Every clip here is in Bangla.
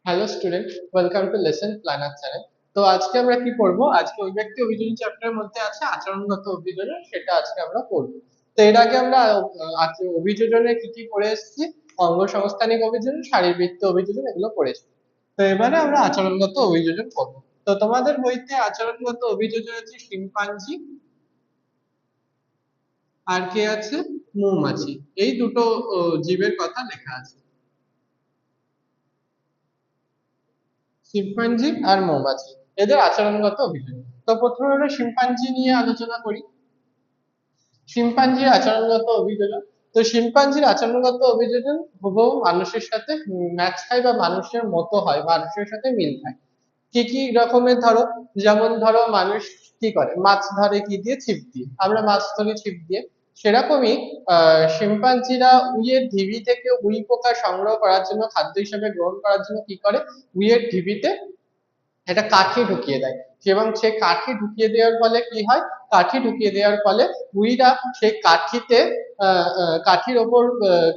Hello student, welcome to lesson planner channel. তো আজকে আমরা কি পড়বো? আজকে ওই ব্যক্তি অভিযোজন চ্যাপ্টারের মধ্যে আছে আচরণগত অভিযোজন, সেটা আজকে আমরা পড়বো। তো এর আগে আমরা আজকে অভিযোজনে কি কি পড়ে এসেছি? অঙ্গ সংস্থানিক অভিযোজন, শারীরবৃত্তীয় অভিযোজন, এগুলো পড়েছি। তো এবারে আমরা আচরণগত অভিযোজন পড়বো। তো তোমাদের বইতে আচরণগত অভিযোজন আছে শিম্পাঞ্জি, আর কে আছে? মৌমাছি। এই দুটো জীবের কথা লেখা আছে, শিম্পাঞ্জি আর মৌমাছি, এদের আচরণগত অভিযোজন। তো প্রথমে আমরা শিম্পাঞ্জি নিয়ে আলোচনা করি। শিম্পাঞ্জির আচরণগত অভিযোজন। তো শিম্পাঞ্জির আচরণগত অভিযোজন হুবহু মানুষের সাথে ম্যাচ খায় বা মানুষের মতো হয়, মানুষের সাথে মিল খায়। কি কি রকমের? ধরো, যেমন ধরো মানুষ কি করে, মাছ ধরে কি দিয়ে? ছিপ দিয়ে। আমরা মাছ ধরি ছিপ দিয়ে। সেরকমই শিম্পাঞ্জিরা উইয়ের ঢিবি থেকে উই পোকা সংগ্রহ করার জন্য, খাদ্য হিসেবে গ্রহণ করার জন্য কি করে, উইয়ের ঢিবিতে একটা কাঠি ঢুকিয়ে দেয়। এবং সেই কাঠি ঢুকিয়ে দেওয়ার ফলে কি হয়, কাঠি ঢুকিয়ে দেওয়ার ফলে উইরা সেই কাঠিতে কাঠির ওপর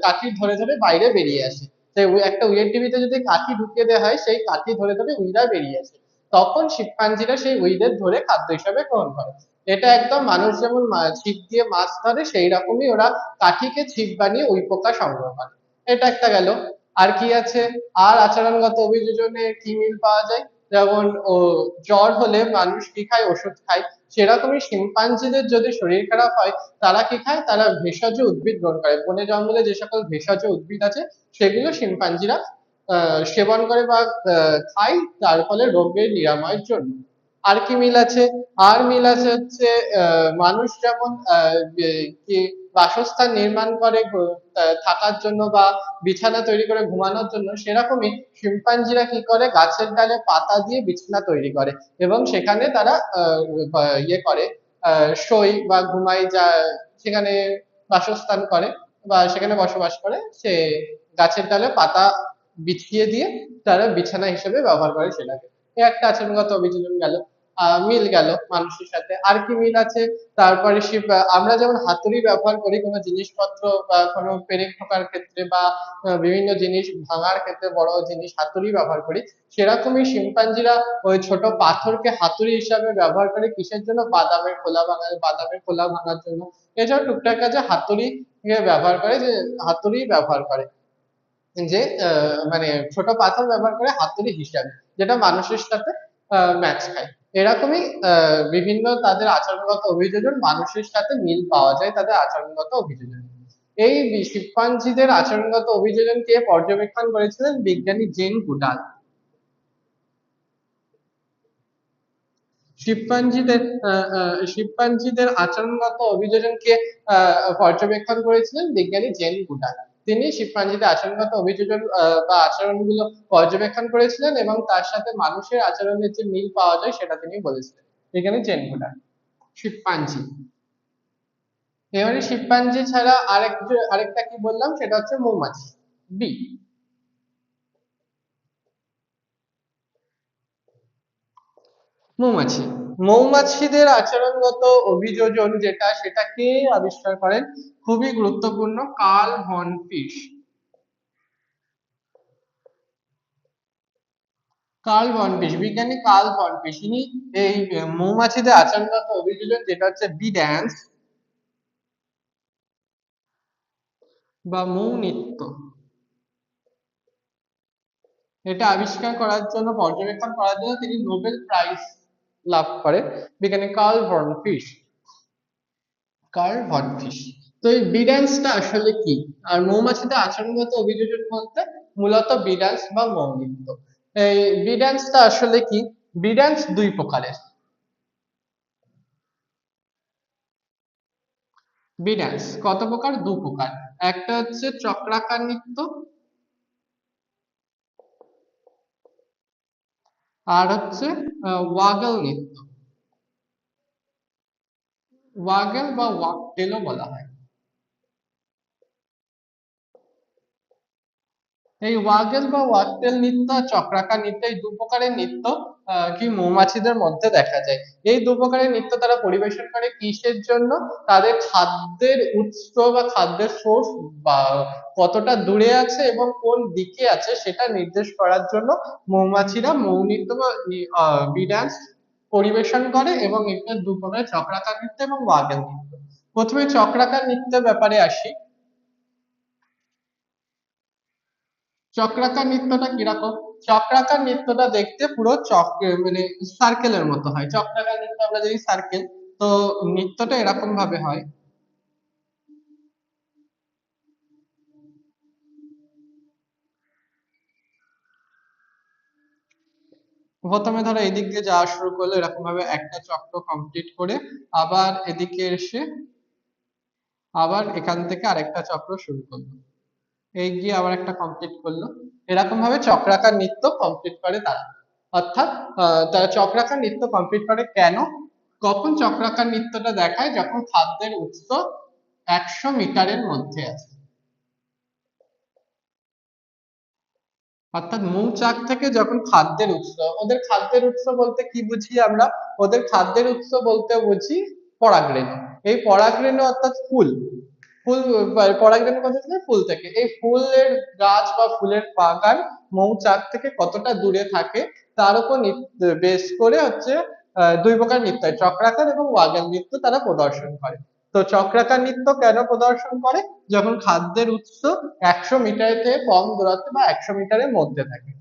কাঠি ধরে ধরে বাইরে বেরিয়ে আসে। সেই একটা উইয়ের টিভিতে যদি কাঠি ঢুকিয়ে দেওয়া হয়, সেই কাঠি ধরে ধরে উইরা বেরিয়ে আসে। তখন শিম্পাঞ্জিরা সেই উইদের ধরে খাদ্য হিসাবে গ্রহণ করে। এটা একদম মানুষ যেমন ছিপ দিয়ে মাছ ধরে, সেই রকমই ওরা কাঠিকে ছিপ বানিয়ে উই পোকা সংগ্রহ করে। এটা একটা গেল। আর কি আছে? আর আচরণগত অভিযোজনে কি মিল পাওয়া যায়? যেমন জ্বর হলে মানুষ কি খায়? ওষুধ খায়। সেরকমই শিম্পাঞ্জিদের যদি শরীর খারাপ হয়, তারা কি খায়? তারা ভেষজ উদ্ভিদ গ্রহণ করে। বনে জঙ্গলে যে সকল ভেষজ উদ্ভিদ আছে, সেগুলো শিম্পাঞ্জিরা সেবন করে বা খায়, তার ফলে রোগের নিরাময়ের জন্য। আর কি মিল আছে? আর মিল আছে হচ্ছে মানুষ যেমন কি বাসস্থান নির্মাণ করে থাকার জন্য বা বিছানা তৈরি করে ঘুমানোর জন্য, সেরকমই শিম্পাঞ্জিরা কি করে, গাছের ডালে পাতা দিয়ে বিছানা তৈরি করে এবং সেখানে তারা ইয়ে করে, শোয় বা ঘুমায়, যা সেখানে বাসস্থান করে বা সেখানে বসবাস করে। সে গাছের ডালে পাতা বিছিয়ে দিয়ে তারা বিছানা হিসেবে ব্যবহার করে সেটাকে। এই একটা আচরণগত অভিযোজন গেল, মিল গেল মানুষের সাথে। আর কি মিল আছে? তারপরে আমরা যেমন হাতুড়ি ব্যবহার করি কোনো জিনিসপত্র বা কোনো পেরেক ঠোকার ক্ষেত্রে বা বিভিন্ন জিনিস ভাঙার ক্ষেত্রে, বড় জিনিস হাতুড়ি ব্যবহার করি, সেরকমই শিম্পাঞ্জিরা ওই ছোট পাথরকে হাতুড়ি হিসাবে ব্যবহার করে। কিসের জন্য? বাদামের খোলা ভাঙার জন্য। এছাড়া টুকটাক কাজে হাতুড়ি ব্যবহার করে, যে হাতুড়ি ব্যবহার করে, যে মানে ছোট পাথর ব্যবহার করে হাতুড়ি হিসাবে, যেটা মানুষের সাথে ম্যাচ খায়। এরকমই বিভিন্ন তাদের আচরণগত অভিযোজন, মানুষের সাথে মিল পাওয়া যায় তাদের আচরণগত অভিযোজন। এই শিম্পাঞ্জিদের আচরণগত অভিযোজনকে পর্যবেক্ষণ করেছিলেন বিজ্ঞানী জেন গুডাল। শিম্পাঞ্জিদের শিম্পাঞ্জিদের আচরণগত অভিযোজনকে পর্যবেক্ষণ করেছিলেন বিজ্ঞানী জেন গুডাল। তিনি শিম্পাঞ্জিদের আচরণগত অভিযোজন বা আচরণগুলো পর্যবেক্ষণ করেছিলেন এবং তার সাথে মানুষের আচরণের যে মিল পাওয়া যায় সেটা তিনি বলেছিলেন, বিজ্ঞানী জেন গুডাল। শিম্পাঞ্জি। এবারে শিম্পাঞ্জি ছাড়া আরেকটা কি বললাম, সেটা হচ্ছে মৌমাছি, বি। মৌমাছি। মৌমাছিদের আচরণগত অভিযোজন যেটা, সেটা কে আবিষ্কার করেন? খুবই গুরুত্বপূর্ণ, Karl von Frisch. Karl von Frisch, বিজ্ঞানী কার্ল ভন ফিশ, ইনি এই মৌমাছিদের আচরণগত অভিযোজন যেটা হচ্ছে বি ড্যান্স বা মৌ নৃত্য, এটা আবিষ্কার করার জন্য, পর্যবেক্ষণ করার জন্য তিনি নোবেল প্রাইজ লাভ করেন, বিজ্ঞানী Karl von Frisch. Karl von Frisch. তো এই বি ড্যান্সটা আসলে কি? আর মৌমাছিদের আচরণগত অভিযোজন বলতে মূলত বি ড্যান্স বা মৌ নৃত্য। এই বি ড্যান্সটা আসলে কি? বি ড্যান্স দুই প্রকারের। বি ড্যান্স কত প্রকার? দু প্রকার। একটা হচ্ছে চক্রাকার নৃত্য, আর হচ্ছে ওয়াগল নৃত্য। ওয়াগল বা ওয়াকটেলও বলা হয়। এই ওয়াগেল বা ওয়াকটেল নৃত্য আর চক্রাকার নৃত্য এই দু প্রকারের নৃত্য কি মৌমাছিদের মধ্যে দেখা যায়। এই দু প্রকারের নৃত্য তারা পরিবেশন করে কিসের জন্য? তাদের খাদ্যের উৎস বা খাদ্যের সোর্স বা কতটা দূরে আছে এবং কোন দিকে আছে সেটা নির্দেশ করার জন্য মৌমাছিরা মৌ নৃত্য বা বি ডান্স পরিবেশন করে। এবং এটা দু প্রকার, চক্রাকার নৃত্য এবং ওয়াগেল নৃত্য। প্রথমে চক্রাকার নৃত্যের ব্যাপারে আসি। চক্রাকার নৃত্যটা কিরকম? চক্রাকার নৃত্যটা দেখতে পুরো মানে সার্কেলের মতো হয়। চক্রাকার নৃত্য আমরা যদি সার্কেল, তো নৃত্যটা এরকম ভাবে হয়। প্রথমে ধরো এদিক দিয়ে যাওয়া শুরু করলো, এরকম ভাবে একটা চক্র কমপ্লিট করে আবার এদিকে এসে আবার এখান থেকে আরেকটা চক্র শুরু করলো, এই গিয়ে আবার একটা কমপ্লিট করলো। এরকম ভাবে চক্রাকার নৃত্য কমপ্লিট করে তারা। অর্থাৎ তারা চক্রাকার নৃত্য কমপ্লিট করে কেন? কখন চক্রাকার নৃত্যটা দেখায়? যখন খাদ্যের উৎস 100 মিটারের মধ্যে আছে। অর্থাৎ মৌচাক থেকে যখন খাদ্যের উৎস, ওদের খাদ্যের উৎস বলতে কি বুঝি আমরা? ওদের খাদ্যের উৎস বলতে বুঝি পরাগরেণু। এই পরাগরেণু অর্থাৎ ফুল, ফুল পরাগরেণু কোথা থেকে? ফুল থেকে। এই ফুলের গাছ বা ফুলের বাগান মৌচাক থেকে কতটা দূরে থাকে তার উপর বেশ করে হচ্ছে দুই প্রকার নৃত্য হয়, চক্রাকার এবং ওয়াগেল নৃত্য তারা প্রদর্শন করে। তো চক্রাকার নৃত্য কেন প্রদর্শন করে? যখন খাদ্যের উৎস 100 মিটারের থেকে কম দূরত্বে বা 100 মিটারের মধ্যে থাকে।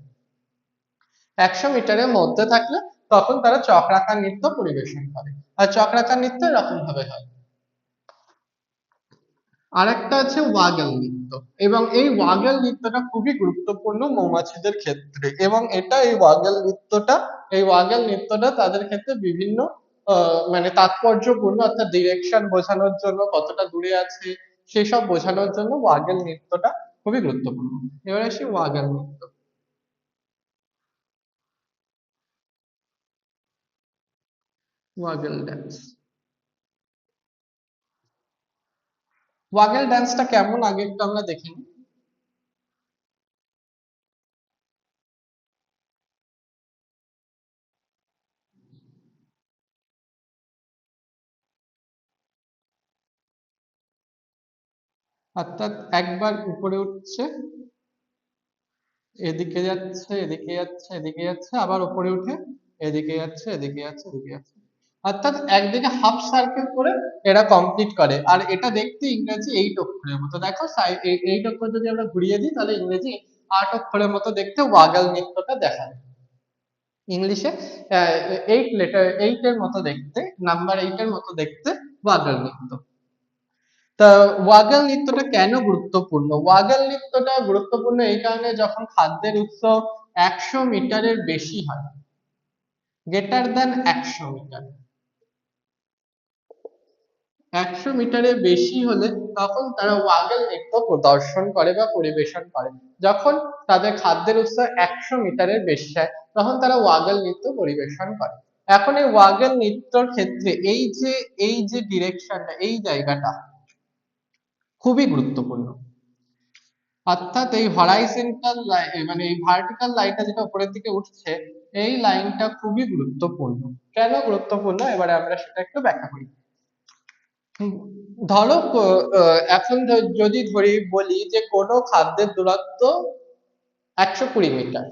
100 মিটারের মধ্যে থাকলে তখন তারা চক্রাকার নৃত্য পরিবেশন করে। আর চক্রাকার নৃত্য এরকম ভাবে হয়। আরেকটা আছে ওয়াগেল নৃত্য। এবং এই ওয়াগেল নৃত্যটা খুবই গুরুত্বপূর্ণ মৌমাছিদের ক্ষেত্রে। এবং এটা এই ওয়াগেল নৃত্যটা তাদের ক্ষেত্রে বিভিন্ন মানে তাৎপর্যপূর্ণ, অর্থাৎ ডিরেকশন বোঝানোর জন্য, কতটা দূরে আছে সেসব বোঝানোর জন্য ওয়াগেল নৃত্যটা খুবই গুরুত্বপূর্ণ। এবার আসি ওয়াগেল নৃত্য। ওয়াগেল ড্যান্স, ওয়াগেল ড্যান্সটা কেমন আগে একটু আমরা দেখে নিই। অর্থাৎ একবার উপরে উঠছে, এদিকে যাচ্ছে, এদিকে যাচ্ছে, এদিকে যাচ্ছে, আবার উপরে উঠে এদিকে যাচ্ছে, এদিকে যাচ্ছে, এদিকে যাচ্ছে। অর্থাৎ একদিকে হাফ সার্কেল করে এরা কমপ্লিট করে। আর এটা দেখতে ইংরেজি 8 অক্ষরের মতো। দেখো 8 অক্ষর যদি আমরা ঘুরিয়ে দিই তাহলে ইংরেজি 8 অক্ষরের মতো দেখতে ওয়াগল নৃত্যটা দেখায়। ইংলিশে 8 লেটার, 8 এর মতো দেখতে, নাম্বার 8 এর মতো দেখতে ওয়াগল নৃত্য। তা ওয়াগল নৃত্যটা কেন গুরুত্বপূর্ণ? ওয়াগল নৃত্যটা গুরুত্বপূর্ণ এই কারণে, যখন খাদ্যের উৎস 100 মিটারের বেশি হয়, গ্রেটার দ্যান 100 মিটার, 100 মিটারের বেশি হলে তখন তারা ওয়াগল নৃত্য প্রদর্শন করে বা পরিবেশন করে। যখন তাদের খাদ্যের উৎস 100 মিটারের বেশি হয় তখন তারা ওয়াগল নৃত্য পরিবেশন করে। এখন এই ওয়াগল নৃত্যর ক্ষেত্রে এই যে ডিরেকশনটা, এই জায়গাটা খুবই গুরুত্বপূর্ণ। অর্থাৎ এই হরাইজন্টাল লাইন, মানে এই ভার্টিক্যাল লাইনটা যেটা উপরের দিকে উঠছে, এই লাইনটা খুবই গুরুত্বপূর্ণ। কেন গুরুত্বপূর্ণ এবারে আমরা সেটা একটু ব্যাখ্যা করি। হুম, ধরো এখন যদি ধরি বলি যে কোনো খাদ্যের দূরত্ব 120 মিটার,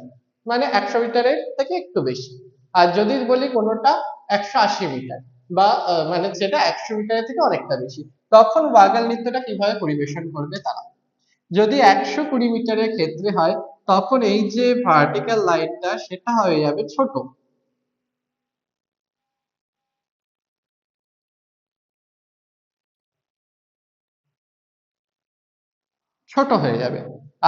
মানে 100 মিটারের থেকে একটু বেশি। আর যদি বলি কোনোটা 180 মিটার, বা মানে যেটা 100 মিটারের থেকে অনেকটা বেশি, তখন ওয়াগল নৃত্যটা কিভাবে পরিবেশন করবে তারা? যদি 120 মিটারের ক্ষেত্রে হয় তখন এই যে ভার্টিক্যাল লাইনটা সেটা হয়ে যাবে ছোট, ছোট হয়ে যাবে।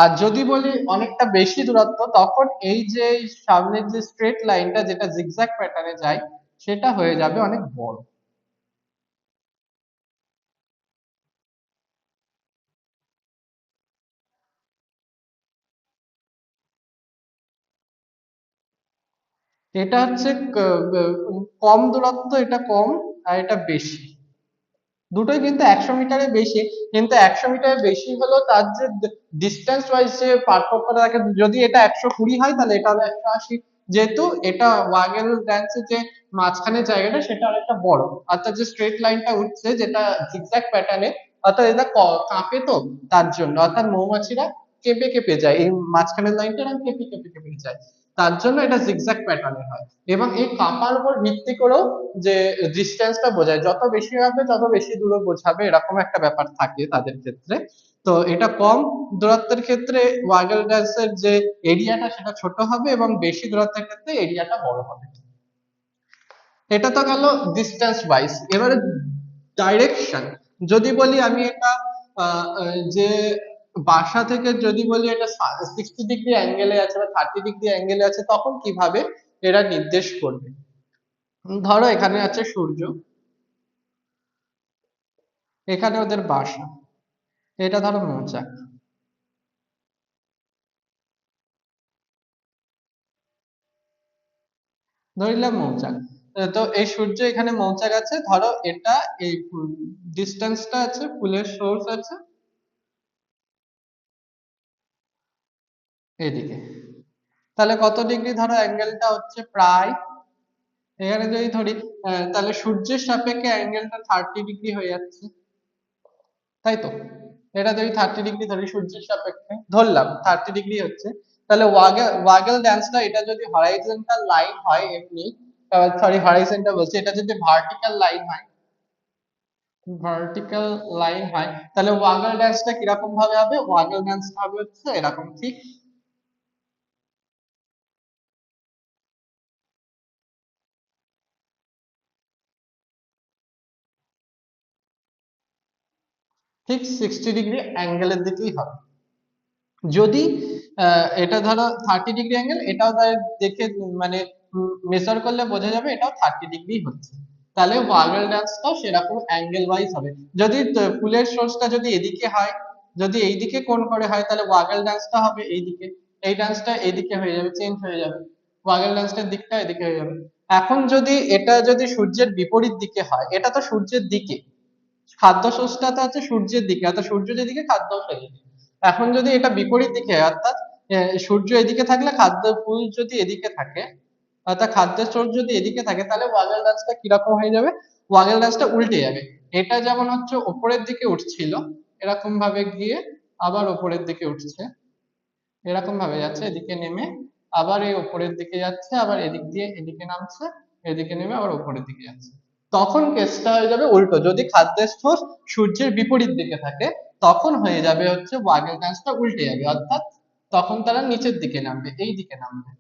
আর যদি বলি অনেকটা বেশি দূরত্ব, তখন এই যে সামনের যে স্ট্রেট লাইনটা যেটা জিগজ্যাগ প্যাটার্নে যায় সেটা হয়ে যাবে অনেক বড়। এটা হচ্ছে কম দূরত্ব, এটা কম, আর এটা বেশি। দুটোই কিন্তু 100 মিটারের বেশি, কিন্তু 100 মিটারের বেশি হলো তার যে ডিস্টেন্স ওয়াইজ যে পার্থক্যটা থাকে, যদি এটা 120 হয় তাহলে এটা হবে 180, যেহেতু এটা ওয়াগেল ড্যান্সের যে মাঝখানে জায়গাটা সেটা অনেকটা বড়, অর্থাৎ যে স্ট্রেট লাইনটা উঠছে যেটা জিগজ্যাগ প্যাটার্নে, অর্থাৎ এটা কাঁপে, তো তার জন্য অর্থাৎ মৌমাছিরা কেঁপে কেঁপে যায়, এই মাঝখানের লাইনটা এরকম কেঁপে কেঁপে কেঁপে যায়, তার জন্য এটা জিগজ্যাগ প্যাটার্নে হয়। এবং এই কাঁপার উপর ভিত্তি করেও যে ডিস্টেন্সটা বোঝায়, যত বেশি হবে তত বেশি দূরে বোঝাবে, এরকম একটা ব্যাপার থাকে তাদের ক্ষেত্রে। তো এটা কম দূরত্বের ক্ষেত্রে ওয়াগল ড্যান্সের যে এরিয়াটা সেটা ছোট হবে, এবং বেশি দূরত্বের ক্ষেত্রে এরিয়াটা বড় হবে। এটা তো গেল ডিস্টেন্স ওয়াইজ। এবারে ডাইরেকশন, যদি বলি আমি এটা যে বাসা থেকে যদি বলি এটা 60 ডিগ্রি অ্যাঙ্গেলে আছে বা 30 ডিগ্রি অ্যাঙ্গেলে আছে, তখন কিভাবে এরা নির্দেশ করবে? ধরো এখানে আছে সূর্য, এখানে ওদের বাসা, এটা ধরো মৌচাক, ধরিলাম মৌচাক। তো এই সূর্য এখানে মৌচাক আছে, ধরো এটা এই ডিস্টেন্সটা আছে, ফুলের সোর্স আছে এদিকে, তাহলে কত ডিগ্রি ধরো অ্যাঙ্গেলটা হচ্ছে প্রায়, এখানে যদি ধরি তাহলে সূর্যের সাপেক্ষে অ্যাঙ্গেলটা 30 ডিগ্রি হয়ে যাচ্ছে, তাই তো? এটা যদি 30 ডিগ্রি ধরি সূর্যের সাপেক্ষে, ধরলাম 30 ডিগ্রি হচ্ছে, তাহলে ওয়াগেল ড্যান্সটা এটা যদি হরাইজন্টাল লাইন হয় এমনি, সরি হরাইজন্টাল বলছি, এটা যদি ভার্টিক্যাল লাইন হয়, ভার্টিক্যাল লাইন হয়, তাহলে ওয়াগল ড্যান্সটা কিরকম ভাবে হবে? ওয়াগল ড্যান্সটা হবে হচ্ছে এরকম, ঠিক? ঠিক 60 ডিগ্রি অ্যাঙ্গেলের দিকেই হবে। যদি এটা ধরো 30 ডিগ্রি অ্যাঙ্গেল, এটাও দেখে মানে মেজার করলে বোঝা যাবে এটাও 30 ডিগ্রি হচ্ছে, তাহলে ওয়াগল ডান্সটাও সেরকম অ্যাঙ্গেল ওয়াইজ হবে। যদি ফুলের সোর্সটা যদি এদিকে হয়, যদি এইদিকে কোণ করে হয়, তাহলে ওয়াগল ডান্সটা হবে এইদিকে, এই ডান্সটা এইদিকে হয়ে যাবে, চেঞ্জ হয়ে যাবে, ওয়াগল ডান্সটার দিকটা এদিকে হয়ে যাবে। এখন যদি এটা যদি সূর্যের বিপরীত দিকে হয়, এটা তো সূর্যের দিকে, খাদ্য সোর্সটা তো হচ্ছে সূর্যের দিকে, অর্থাৎ সূর্য যেদিকে খাদ্য সেদিকে। এখন যদি এটা বিপরীত দিকে হয়, অর্থাৎ সূর্য এদিকে থাকলে খাদ্য ফুল যদি এদিকে থাকে, অর্থাৎ খাদ্যের সোর্স যদি এদিকে থাকে, তাহলে ওয়াগল ডান্সটা কিরকম হয়ে যাবে? ওয়াগল ডান্সটা উল্টে যাবে। এটা যেমন হচ্ছে ওপরের দিকে উঠছিল, এরকম ভাবে গিয়ে আবার ওপরের দিকে উঠছে, এরকম ভাবে যাচ্ছে, এদিকে নেমে আবার এই উপরের দিকে যাচ্ছে, আবার এদিক দিয়ে এদিকে নামছে, এদিকে নেমে আবার উপরের দিকে যাচ্ছে। তখন কেসটা হয়ে যাবে উল্টো, যদি খাদ্যের স্রোত সূর্যের বিপরীত দিকে থাকে, তখন হয়ে যাবে হচ্ছে ওয়াগল ডান্সটা উল্টে যাবে, অর্থাৎ তখন তারা নিচের দিকে নামবে, এই দিকে নামবে,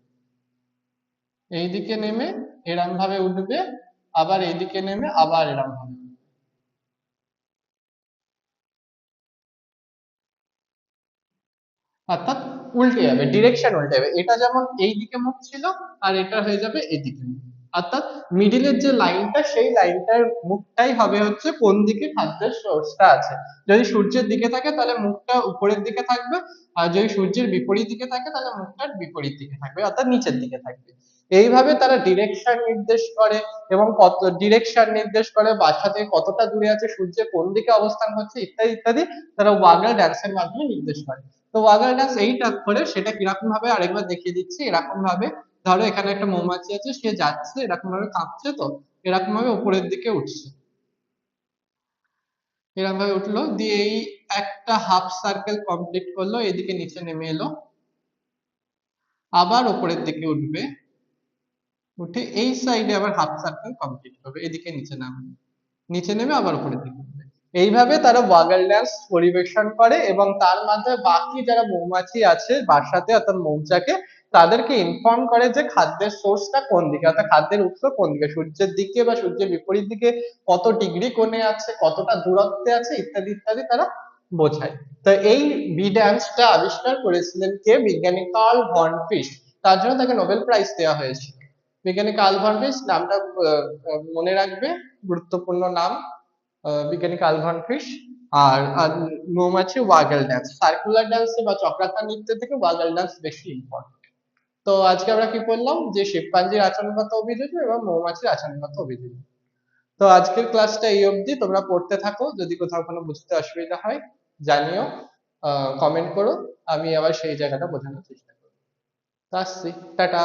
এই দিকে নেমে এরম ভাবে উঠবে, আবার এইদিকে নেমে আবার এরম ভাবে, অর্থাৎ উল্টে যাবে, ডিরেকশন উল্টে যাবে, এটা যেমন এই দিকে মুখ ছিল আর এটা হয়ে যাবে এদিকে মুখ, অর্থাৎ মিডিলের যে লাইনটা সেই লাইনটার মুখটাই হবে হচ্ছে কোন দিকে খাদ্যের সোর্সটা আছে। যদি সূর্যের দিকে থাকে তাহলে মুখটা উপরের দিকে থাকবে, আর যদি সূর্যের বিপরীত দিকে থাকে তাহলে মুখটা বিপরীত দিকে থাকবে, অর্থাৎ নিচের দিকে থাকবে। এইভাবে তারা ডিরেকশন নির্দেশ করে, এবং কত ডিরেকশন নির্দেশ করে বাসা থেকে কতটা দূরে আছে, সূর্যের কোন দিকে অবস্থান করছে, ইত্যাদি ইত্যাদি তারা ওয়াগল ড্যান্সের মাধ্যমে নির্দেশ করে। তো ওয়াগল ডান্স এই টাক করে সেটা কিরকম ভাবে আরেকবার দেখিয়ে দিচ্ছি, এরকম ভাবে ধরো এখানে একটা মৌমাছি আছে, সে যাচ্ছে এরকম ভাবে কাঁপছে, তো এরকম ভাবে উপরের দিকে উঠছে, এরকম ভাবে উঠলো, দিয়ে এই একটা হাফ সার্কেল কমপ্লিট করলো, এদিকে নিচে নেমে এলো, আবার উপরের দিকে উঠবে, উঠে এই সাইডে আবার হাফ সার্কেল কমপ্লিট করবে, এদিকে নিচে নামবে, নিচে নেমে আবার উপরের দিকে উঠবে। এইভাবে তারা ওয়াগল ড্যান্স পরিবেশন করে, এবং তার মাধ্যমে বাকি যারা মৌমাছি আছে বাসাতে, অর্থাৎ মৌচাকে, তাদেরকে ইনফর্ম করে যে খাদ্যের সোর্সটা কোন দিকে, অর্থাৎ খাদ্যের উৎস কোন দিকে, সূর্যের দিকে বা সূর্যের বিপরীত দিকে, কত ডিগ্রি কোণে আছে, কতটা দূরত্বে আছে, ইত্যাদি ইত্যাদি তারা বোঝায়। তো এই বি ড্যান্সটা আবিষ্কার করেছিলেন কে? বিজ্ঞানী কার্ল ভন ফিশ, তার জন্য তাকে নোবেল প্রাইজ দেওয়া হয়েছিল। বিজ্ঞানী কার্ল ভন ফিশ নামটা মনে রাখবে, গুরুত্বপূর্ণ নাম, বিজ্ঞানী কার্ল ভন ফিশ। আর মৌমাছি ওয়াগল ড্যান্স, সার্কুলার ডান্স বা চক্রাকার নৃত্য থেকে ওয়াগল ডান্স বেশি ইম্পর্টেন্ট। তো আজকে আমরা কি বললাম, যে শিম্পাঞ্জির আচরণগত অভিযোজন এবং মৌমাছির আচরণগত অভিযোজন। তো আজকের ক্লাসটা এই অবধি, তোমরা পড়তে থাকো, যদি কোথাও কোনো বুঝতে অসুবিধা হয় জানিও, কমেন্ট করো, আমি আবার সেই জায়গাটা বোঝানোর চেষ্টা করবো। তো আসছি, টাটা।